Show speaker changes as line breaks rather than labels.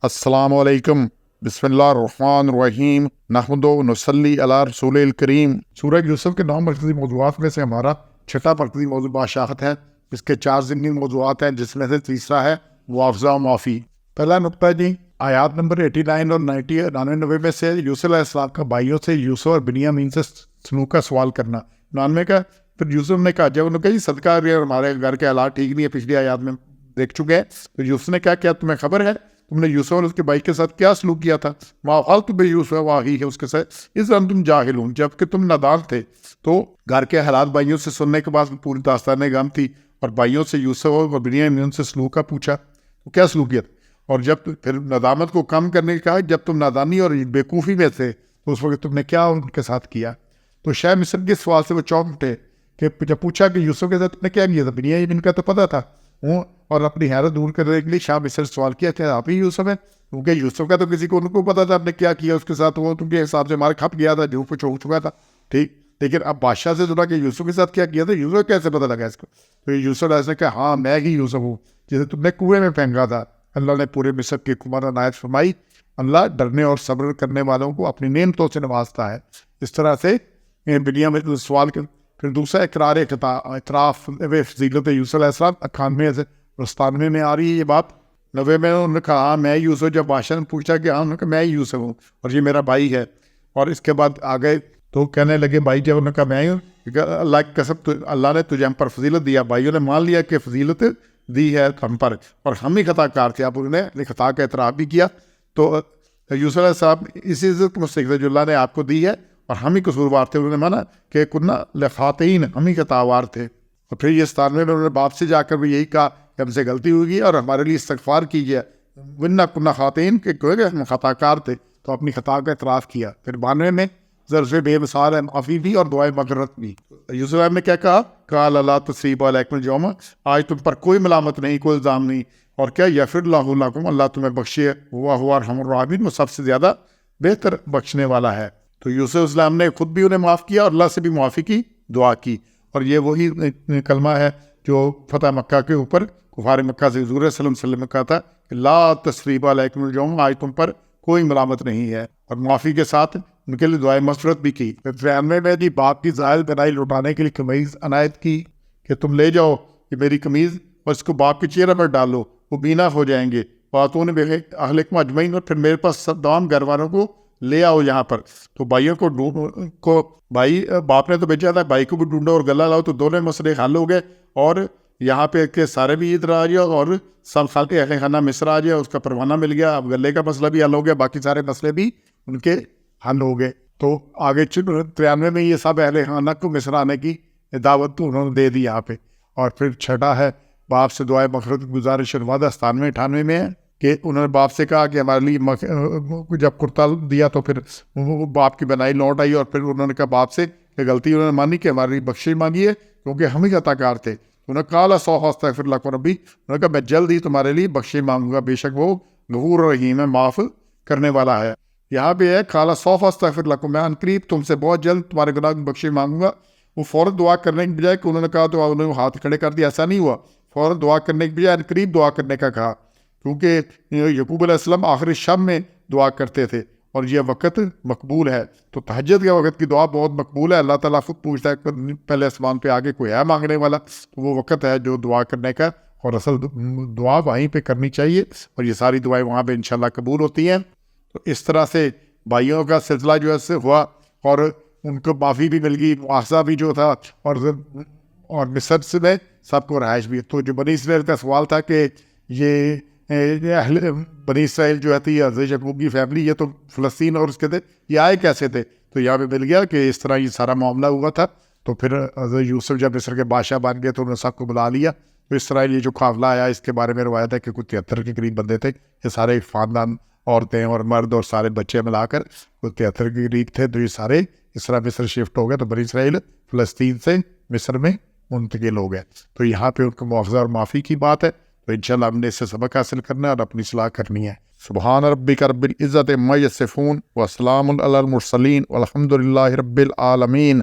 السلام علیکم، بسم اللہ الرحمن الرحیم، نحمد و نصلی علی رسول الکریم۔ سورہ یوسف کے 9 مرکزی موضوعات میں سے ہمارا 6واں مرکزی موضوع باشاخت ہے۔ اس کے 4 ضمنی موضوعات ہیں، جس میں سے تیسرا ہے معاوضہ و معافی۔ پہلا نقطہ جی، آیات نمبر 89 اور 90 میں سے یوسف علیہ السلام کا بھائیوں سے یوسف اور بنیامین سے سلوک کا سوال کرنا۔ 99 کا پھر یوسف نے کہا، جب انہوں نے کہا صدقہ ہمارے گھر کے حالات ٹھیک نہیں ہے، پچھلی آیات میں دیکھ چکے ہیں، تو یوسف نے کہا کیا تمہیں خبر ہے تم نے یوسف اور اس کے بھائی کے ساتھ کیا سلوک کیا تھا؟ ما فعلت بیوسف واخیہ ہے اس کے ساتھ اذ انتم جاہلون، جب کہ تم نادان تھے۔ تو گھر کے حالات بھائیوں سے سننے کے بعد پوری داستان غم تھی، اور بھائیوں سے یوسف اور بنیامین سے سلوک کا پوچھا تو کیا سلوکیت، اور جب پھر ندامت کو کم کرنے کا، جب تم نادانی اور بیوقوفی میں تھے تو اس وقت تم نے کیا ان کے ساتھ کیا؟ تو شاہ مصر کے سوال سے وہ چونک اٹھے کہ جب پوچھا کہ یوسف کے ساتھ تم نے کیا کیا تھا، بنیامین کا تو پتہ تھا، اور اپنی حیرت دور کرنے کے لیے شاہ مصر سوال کیا کہ آپ ہی یوسف ہیں، کیونکہ یوسف کا تو کسی کو ان کو پتا تھا آپ نے کیا کیا اس کے ساتھ، وہ تم کے حساب سے ہمارا کھپ گیا تھا، جو کچھ ہو چکا تھا، ٹھیک۔ لیکن اب بادشاہ سے سنا کہ یوسف کے ساتھ کیا کیا تھا، یوسف کیسے پتہ لگا اس کو؟ تو یوسف علیہ السلام کہ ہاں میں ہی یوسف ہوں جسے تم نے کنویں میں پھینکا تھا۔ اللہ نے پورے مصر کی حکومت عنایت فرمائی۔ اللہ ڈرنے اور صبر کرنے والوں کو اپنی نعمتوں سے نوازتا ہے۔ اس طرح سے بنیامین سوال کر، پھر دوسرا اقرار اعتراف فضیلت یوسف علیہ السلام 98 سے 97 میں آ رہی ہے یہ بات۔ 90 میں انہوں نے کہا ہاں میں یوسف، جب بادشاہ نے پوچھا کہ ہاں، انہوں نے کہا میں یوسف ہوں اور یہ میرا بھائی ہے۔ اور اس کے بعد آگے تو کہنے لگے بھائی، جب انہوں نے کہا میں ہوں، اللہ کی قسم اللہ نے تجھے ہم پر فضیلت دیا، بھائیوں نے مان لیا کہ فضیلت دی ہے ہم پر، اور ہم ہی خطا کار تھے۔ اب انہوں نے اپنی خطا کا اعتراف بھی کیا۔ تو یوسف علیہ السلام اسی عزت کو مستحق تھے جو اللہ نے آپ کو دی ہے، اور ہم ہی قصوروار تھے۔ انہوں نے مانا کہ کنہ لخاطئین، ہم ہی خطاوار تھے۔ اور پھر یہ 97 میں انہوں نے باپ سے جا کر بھی یہی کہا کہ ہم سے غلطی ہوگی اور ہمارے لیے استغفار کیجیے، ورنہ کنہ خاطئین، کہ ہم خطا کار تھے، تو اپنی خطا کا اعتراف کیا۔ پھر 92 میں ظرف بے مثال ہے معافی بھی اور دعائے مغفرت بھی۔ یوسف علیہ نے کیا کہا؟ قال لا تثریب علیکم اليوم، آج تم پر کوئی ملامت نہیں، کوئی الزام نہیں، اور کیا یغفر اللہ لکم، اللہ تمہیں بخشے، هو ارحم الراحمین، وہ سب سے زیادہ بہتر بخشنے والا ہے۔ تو یوسف علیہ السلام نے خود بھی انہیں معاف کیا اور اللہ سے بھی معافی کی دعا کی، اور یہ وہی کلمہ ہے جو فتح مکہ کے اوپر کفار مکہ سے حضور صلی اللہ علیہ وسلم نے کہا تھا کہ لا تثریب علیکم اليوم، آج تم پر کوئی ملامت نہیں ہے، اور معافی کے ساتھ ان کے لیے دعائے مغفرت بھی کی۔ 93 میں جی باپ کی زائل بنائی لوٹانے کے لیے قمیض عنایت کی کہ تم لے جاؤ یہ میری قمیض اور اس کو باپ کے چہرے پر ڈالو، وہ بینا ہو جائیں گے، باتوں نے اہلکم اجمعین، اور پھر میرے پاس تمام گھر والوں کو لے آؤ یہاں پر۔ تو بھائیوں کو بھائی باپ نے تو بھیجا تھا، بھائی کو بھی ڈھونڈو اور گلہ لاؤ، تو دونوں مسئلے حل ہو گئے، اور یہاں پہ کہ سارے بھی ادھر آ جاؤ اور سب خالق اہل خانہ مصر آ جائے، اس کا پروانہ مل گیا، اب گلے کا مسئلہ بھی حل ہو گیا، باقی سارے مسئلے بھی ان کے حل ہو گئے۔ تو آگے 93 میں یہ سب اہل خانہ کو مصر آنے کی دعوت تو انہوں نے دے دی یہاں پہ۔ اور پھر 6 ہے باپ سے دعائے مغفرت کی گزارش، وعدہ 97-98 میں ہے کہ انہوں نے باپ سے کہا کہ ہمارے لیے جب کرتا دیا تو پھر وہ باپ کی بنائی لوٹ آئی، اور پھر انہوں نے کہا باپ سے کہ غلطی انہوں نے مانی کہ ہمارے لیے بخشش مانگی ہے کیونکہ ہم ہی خطا کار تھے۔ انہوں نے کہا سوف استغفر لکم ربی، انہوں نے کہا میں جلد ہی تمہارے لیے بخشش مانگوں گا، بے شک وہ غفور رحیم ہے، معاف کرنے والا ہے۔ یہاں پہ ہے قال سوف استغفر لکم، میں ان قریب تم سے بہت جلد تمہارے گناہ کی بخشش مانگوں گا۔ وہ فوراً دعا کرنے کی بجائے کہ انہوں نے کہا تو انہوں نے ہاتھ کھڑے کر دیا، ایسا نہیں ہوا، فوراً دعا کرنے کی بجائے ان قریب دعا کرنے کا کہا، کیونکہ یعقوب علیہ السلام آخری شب میں دعا کرتے تھے اور یہ وقت مقبول ہے۔ تو تہجد کے وقت کی دعا بہت مقبول ہے، اللہ تعالیٰ خود پوچھتا ہے کہ پہلے آسمان پہ آگے کوئی ہے مانگنے والا، تو وہ وقت ہے جو دعا کرنے کا، اور اصل دعا وہیں پہ کرنی چاہیے، اور یہ ساری دعائیں وہاں پہ انشاءاللہ قبول ہوتی ہیں۔ تو اس طرح سے بھائیوں کا سلسلہ جو ہے سے ہوا، اور ان کو معافی بھی مل گئی، معاوضہ بھی جو تھا، اور مصر سے میں سب کو رہائش بھی۔ تو جو بنی اسرائیل کا سوال تھا کہ یہ اہل بنی اسرائیل جو تھی حضرت یعقوب کی فیملی، یہ تو فلسطین اور اس کے تھے، یہ آئے کیسے تھے؟ تو یہاں پہ مل گیا کہ اس طرح یہ سارا معاملہ ہوا تھا۔ تو پھر حضرت یوسف جب مصر کے بادشاہ بن گئے تو انہوں نے سب کو بلا لیا۔ تو اس طرح یہ جو قافلہ آیا، اس کے بارے میں روایت ہے کہ کچھ 73 کے قریب بندے تھے، یہ سارے خاندان، عورتیں اور مرد اور سارے بچے ملا کر کچھ 73 کے قریب تھے۔ تو یہ سارے اس طرح مصر شفٹ ہو گئے، تو بنی اسرائیل فلسطین سے مصر میں منتقل ہو گئے۔ تو یہاں پہ ان کو معاوضہ اور معافی کی بات ہے، تو انشاءاللہ ہم نے اس سے سبق حاصل کرنا ہے اور اپنی اصلاح کرنی ہے۔ سبحان ربک رب العزت عما یصفون وسلام علی المرسلین والحمد للہ رب العالمین۔